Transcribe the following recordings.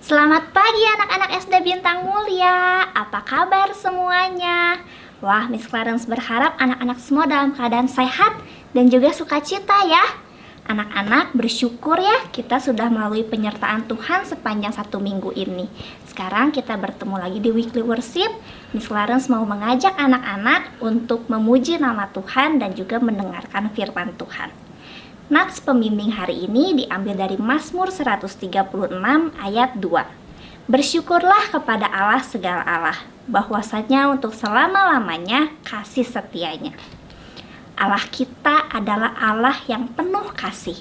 Selamat pagi anak-anak SD Bintang Mulia. Apa kabar semuanya? Wah, Miss Clarence berharap anak-anak semua dalam keadaan sehat dan juga sukacita ya. Anak-anak bersyukur ya kita sudah melalui penyertaan Tuhan sepanjang 1 minggu ini. Sekarang kita bertemu lagi di Weekly Worship. Miss Clarence mau mengajak anak-anak untuk memuji nama Tuhan dan juga mendengarkan firman Tuhan. Nats pembimbing hari ini diambil dari Mazmur 136 ayat 2. Bersyukurlah kepada Allah segala Allah, bahwasanya untuk selama-lamanya kasih setianya. Allah kita adalah Allah yang penuh kasih,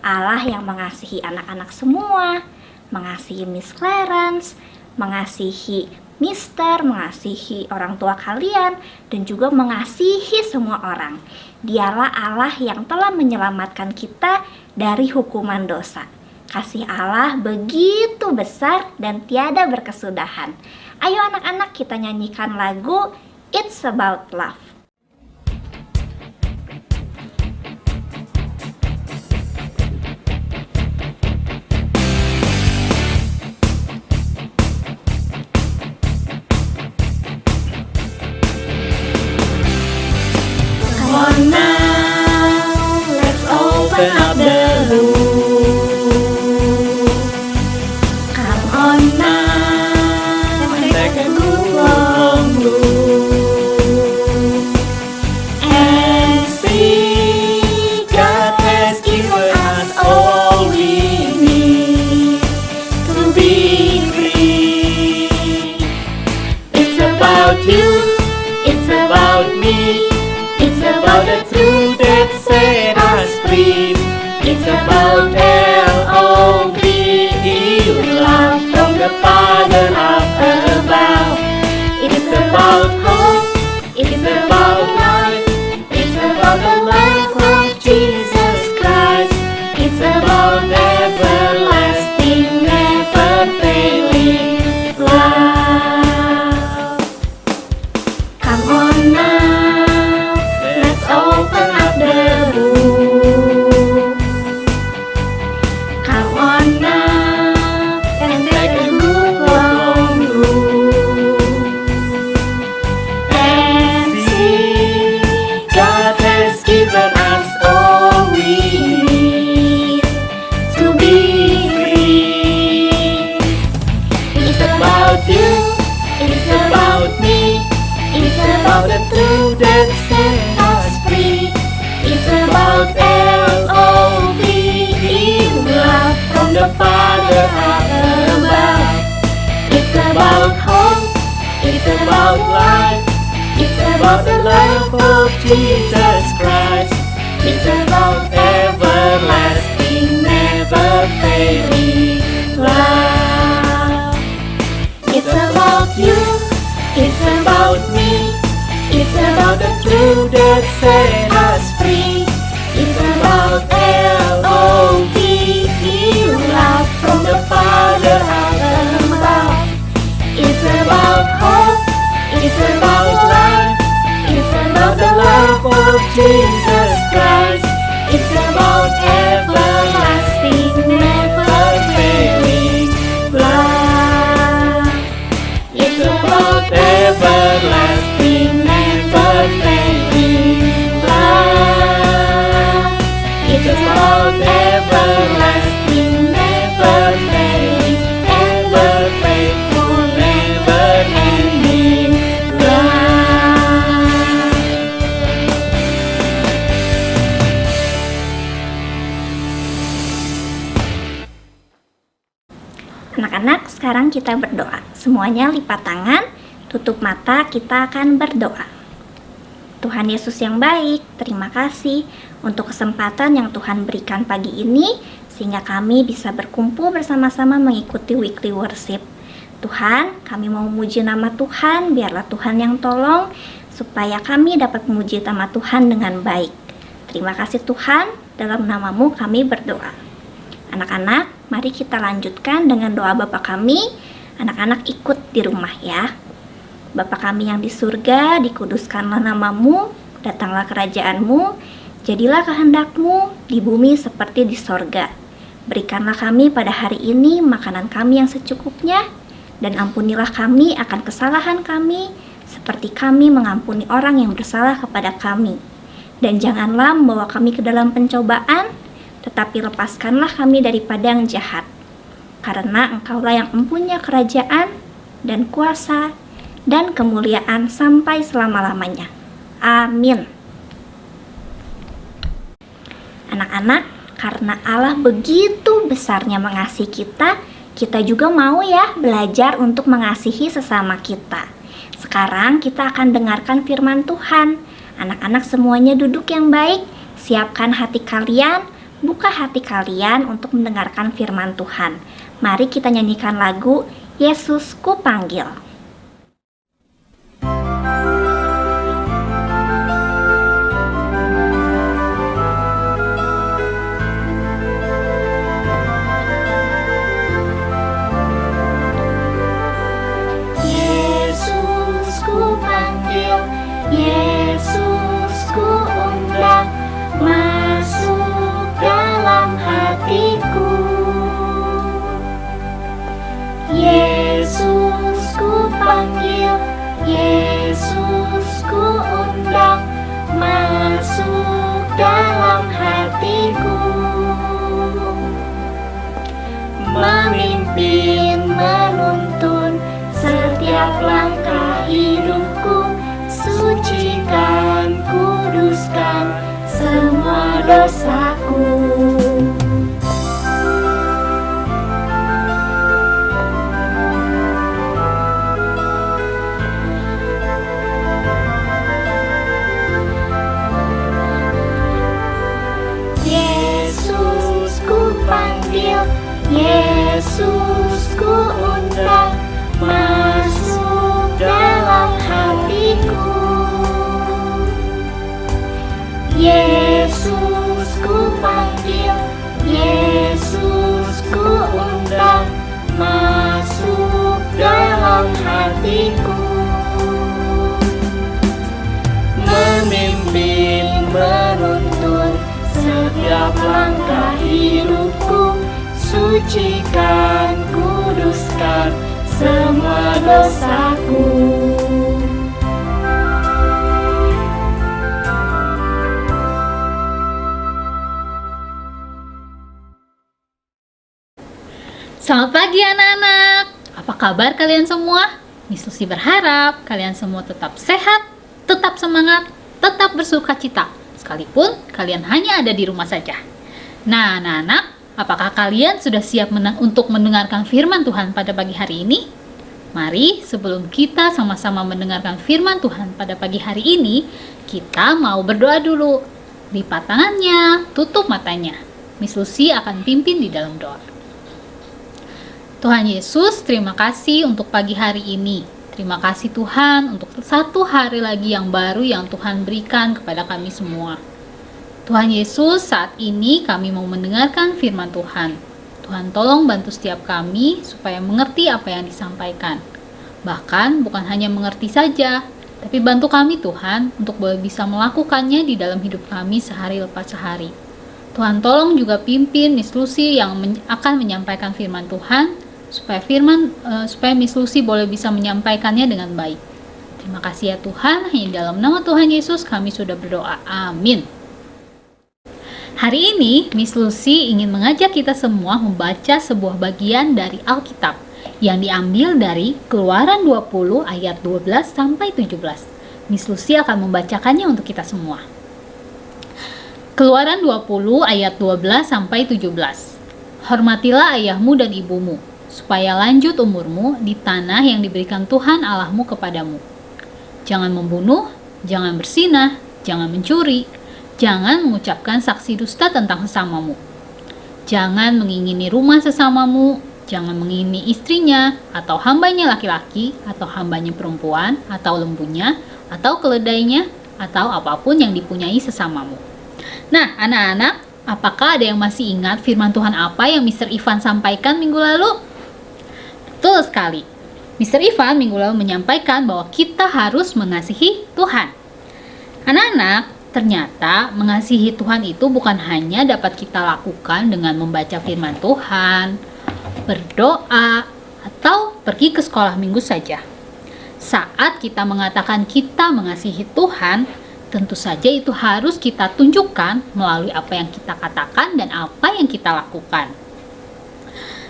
Allah yang mengasihi anak-anak semua, mengasihi Miss Clarence, mengasihi Mister, mengasihi orang tua kalian, dan juga mengasihi semua orang. Dialah Allah yang telah menyelamatkan kita dari hukuman dosa. Kasih Allah begitu besar dan tiada berkesudahan. Ayo anak-anak, kita nyanyikan lagu It's About Love. Now, let's open up the book. Come on now, take a good long look and see God has given us all we need to be free. It's about you, it's about me. It's about the truth that set us free. It's about L-O-V-E, love from the Father up above. It's about hope, it's about life, it's about the love of Jesus Christ. It's about everlasting, never failing love. Come on now, open up the book. Come on now and take a good long look and see God has given us all we need to be free. It's about you, it's about me, it's about the truth that sets us free. It's about L-O-V-E, love from the Father up above. It's about hope, it's about life, it's about the love of Jesus Christ. It's about everlasting, never failing love. It's about you, it's about me, it's about the truth that set us free. It's about L-O-V-E, love from the Father up above. It's about hope, it's about life, it's about the love of Jesus Christ. It's about everlasting, never failing love. It's about everlasting, never failing love. It's about everlasting, never failing, ever faithful, never ending love. Anak-anak, sekarang kita berdoa. Semuanya lipat tangan, tutup mata, kita akan berdoa. Tuhan Yesus yang baik, terima kasih untuk kesempatan yang Tuhan berikan pagi ini, sehingga kami bisa berkumpul bersama-sama mengikuti Weekly Worship. Tuhan, kami mau memuji nama Tuhan, biarlah Tuhan yang tolong, supaya kami dapat memuji nama Tuhan dengan baik. Terima kasih Tuhan, dalam nama-Mu kami berdoa. Anak-anak, mari kita lanjutkan dengan doa Bapa kami. Anak-anak ikut di rumah ya. Bapa kami yang di surga, dikuduskanlah nama-Mu, datanglah kerajaan-Mu, jadilah kehendak-Mu di bumi seperti di sorga. Berikanlah kami pada hari ini makanan kami yang secukupnya, dan ampunilah kami akan kesalahan kami, seperti kami mengampuni orang yang bersalah kepada kami. Dan janganlah membawa kami ke dalam pencobaan, tetapi lepaskanlah kami daripada yang jahat. Karena Engkaulah yang mempunyai kerajaan, dan kuasa, dan kemuliaan sampai selama-lamanya. Amin. Anak-anak, karena Allah begitu besarnya mengasihi kita, kita juga mau ya belajar untuk mengasihi sesama kita. Sekarang kita akan dengarkan firman Tuhan. Anak-anak semuanya duduk yang baik, siapkan hati kalian, buka hati kalian untuk mendengarkan firman Tuhan. Mari kita nyanyikan lagu Yesus Ku Panggil. Yesus ku panggil, Yesus ku undang, masuk dalam hatiku. Yesus ku panggil, Yesus ku undang, masuk dalam hatiku. Memimpin, menuntun setiap langkah hidupku, sucikan, kuduskan semua dosaku. Yesus ku panggil, Yesus ku undang, masuk dalam hatiku. Yesus ku panggil, Yesus ku undang, masuk dalam hatiku. Memimpin, menuntun setiap langkah hidupku, sucikan, kuduskan semua dosaku. Selamat pagi anak-anak. Apa kabar kalian semua? Miss Lucy berharap kalian semua tetap sehat, tetap semangat, tetap bersuka cita, sekalipun kalian hanya ada di rumah saja. Nah anak-anak, apakah kalian sudah siap untuk mendengarkan firman Tuhan pada pagi hari ini? Mari sebelum kita sama-sama mendengarkan firman Tuhan pada pagi hari ini, kita mau berdoa dulu. Lipat tangannya, tutup matanya. Miss Lucy akan pimpin di dalam doa. Tuhan Yesus, terima kasih untuk pagi hari ini. Terima kasih Tuhan untuk satu hari lagi yang baru yang Tuhan berikan kepada kami semua. Tuhan Yesus, saat ini kami mau mendengarkan firman Tuhan. Tuhan tolong bantu setiap kami supaya mengerti apa yang disampaikan. Bahkan bukan hanya mengerti saja, tapi bantu kami Tuhan untuk boleh bisa melakukannya di dalam hidup kami sehari lepas sehari. Tuhan tolong juga pimpin Miss Lucy yang akan menyampaikan firman Tuhan, supaya Miss Lucy boleh bisa menyampaikannya dengan baik. Terima kasih ya Tuhan, hanya dalam nama Tuhan Yesus kami sudah berdoa. Amin. Hari ini Miss Lucy ingin mengajak kita semua membaca sebuah bagian dari Alkitab yang diambil dari Keluaran 20 ayat 12 sampai 17. Miss Lucy akan membacakannya untuk kita semua. Keluaran 20 ayat 12 sampai 17. Hormatilah ayahmu dan ibumu, supaya lanjut umurmu di tanah yang diberikan Tuhan Allahmu kepadamu. Jangan membunuh, jangan berzinah, jangan mencuri, jangan mengucapkan saksi dusta tentang sesamamu. Jangan mengingini rumah sesamamu, jangan mengingini istrinya, atau hambanya laki-laki, atau hambanya perempuan, atau lembunya, atau keledainya, atau apapun yang dipunyai sesamamu. Nah, anak-anak, apakah ada yang masih ingat firman Tuhan apa yang Mr. Ivan sampaikan minggu lalu? Betul sekali. Mr. Ivan minggu lalu menyampaikan bahwa kita harus mengasihi Tuhan. Anak-anak, ternyata mengasihi Tuhan itu bukan hanya dapat kita lakukan dengan membaca firman Tuhan, berdoa, atau pergi ke sekolah minggu saja. Saat kita mengatakan kita mengasihi Tuhan, tentu saja itu harus kita tunjukkan melalui apa yang kita katakan dan apa yang kita lakukan.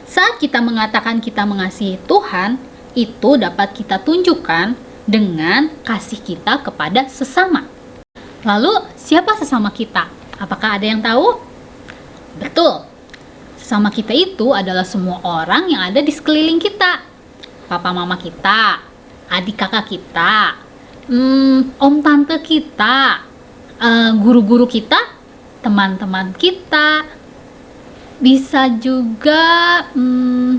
Saat kita mengatakan kita mengasihi Tuhan, itu dapat kita tunjukkan dengan kasih kita kepada sesama. Lalu, siapa sesama kita? Apakah ada yang tahu? Betul. Sesama kita itu adalah semua orang yang ada di sekeliling kita. Papa mama kita, adik kakak kita, om tante kita, guru-guru kita, teman-teman kita, bisa juga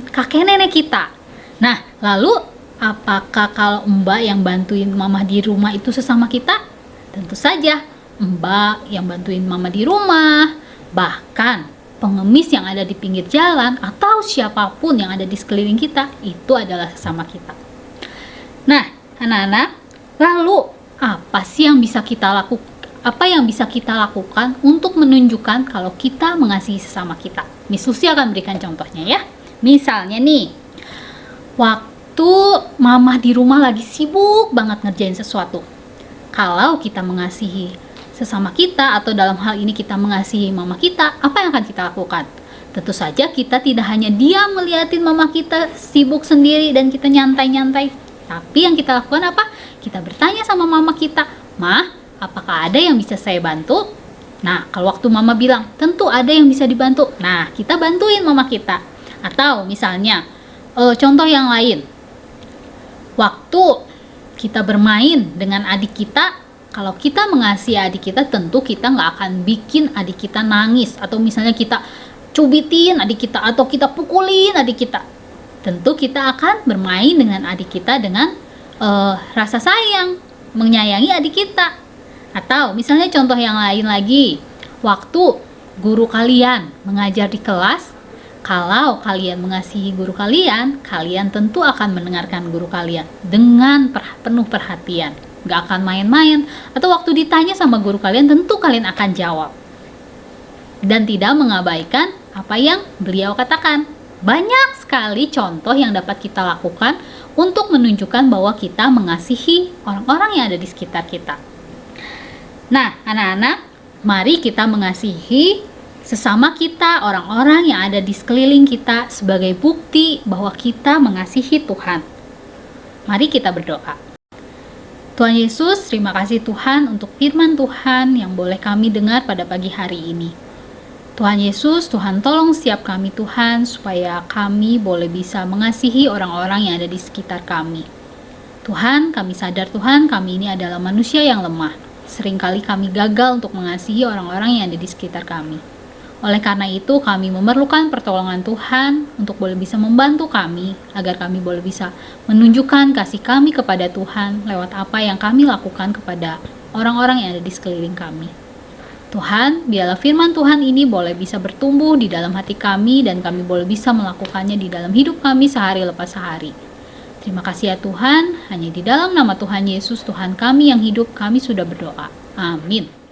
kakek nenek kita. Nah, lalu apakah kalau Mbak yang bantuin mama di rumah itu sesama kita? Tentu saja, Mbak yang bantuin mama di rumah, bahkan pengemis yang ada di pinggir jalan, atau siapapun yang ada di sekeliling kita, itu adalah sesama kita. Nah, anak-anak, lalu apa sih yang bisa kita lakukan? Apa yang bisa kita lakukan untuk menunjukkan kalau kita mengasihi sesama kita? Miss Lucy akan berikan contohnya ya. Misalnya nih, waktu mama di rumah lagi sibuk banget ngerjain sesuatu. Kalau kita mengasihi sesama kita, atau dalam hal ini kita mengasihi mama kita, apa yang akan kita lakukan? Tentu saja kita tidak hanya diam melihatin mama kita sibuk sendiri dan kita nyantai-nyantai. Tapi yang kita lakukan apa? Kita bertanya sama mama kita, "Mah, apakah ada yang bisa saya bantu?" Nah, kalau waktu mama bilang, tentu ada yang bisa dibantu. Nah, kita bantuin mama kita. Atau misalnya, contoh yang lain. Waktu kita bermain dengan adik kita, kalau kita mengasihi adik kita, tentu kita nggak akan bikin adik kita nangis. Atau misalnya kita cubitin adik kita, atau kita pukulin adik kita. Tentu kita akan bermain dengan adik kita dengan rasa sayang, menyayangi adik kita. Atau misalnya contoh yang lain lagi, waktu guru kalian mengajar di kelas, kalau kalian mengasihi guru kalian, kalian tentu akan mendengarkan guru kalian dengan penuh perhatian, gak akan main-main. Atau waktu ditanya sama guru kalian, tentu kalian akan jawab dan tidak mengabaikan apa yang beliau katakan. Banyak sekali contoh yang dapat kita lakukan untuk menunjukkan bahwa kita mengasihi orang-orang yang ada di sekitar kita. Nah, anak-anak, mari kita mengasihi sesama kita, orang-orang yang ada di sekeliling kita, sebagai bukti bahwa kita mengasihi Tuhan. Mari kita berdoa. Tuhan Yesus, terima kasih Tuhan untuk firman Tuhan yang boleh kami dengar pada pagi hari ini. Tuhan Yesus, Tuhan tolong setiap kami Tuhan, supaya kami boleh bisa mengasihi orang-orang yang ada di sekitar kami. Tuhan, kami sadar Tuhan, kami ini adalah manusia yang lemah. Seringkali kami gagal untuk mengasihi orang-orang yang ada di sekitar kami. Oleh karena itu, kami memerlukan pertolongan Tuhan untuk boleh bisa membantu kami, agar kami boleh bisa menunjukkan kasih kami kepada Tuhan lewat apa yang kami lakukan kepada orang-orang yang ada di sekeliling kami. Tuhan, biarlah firman Tuhan ini boleh bisa bertumbuh di dalam hati kami, dan kami boleh bisa melakukannya di dalam hidup kami sehari lepas sehari. Terima kasih ya Tuhan, hanya di dalam nama Tuhan Yesus, Tuhan kami yang hidup, kami sudah berdoa. Amin.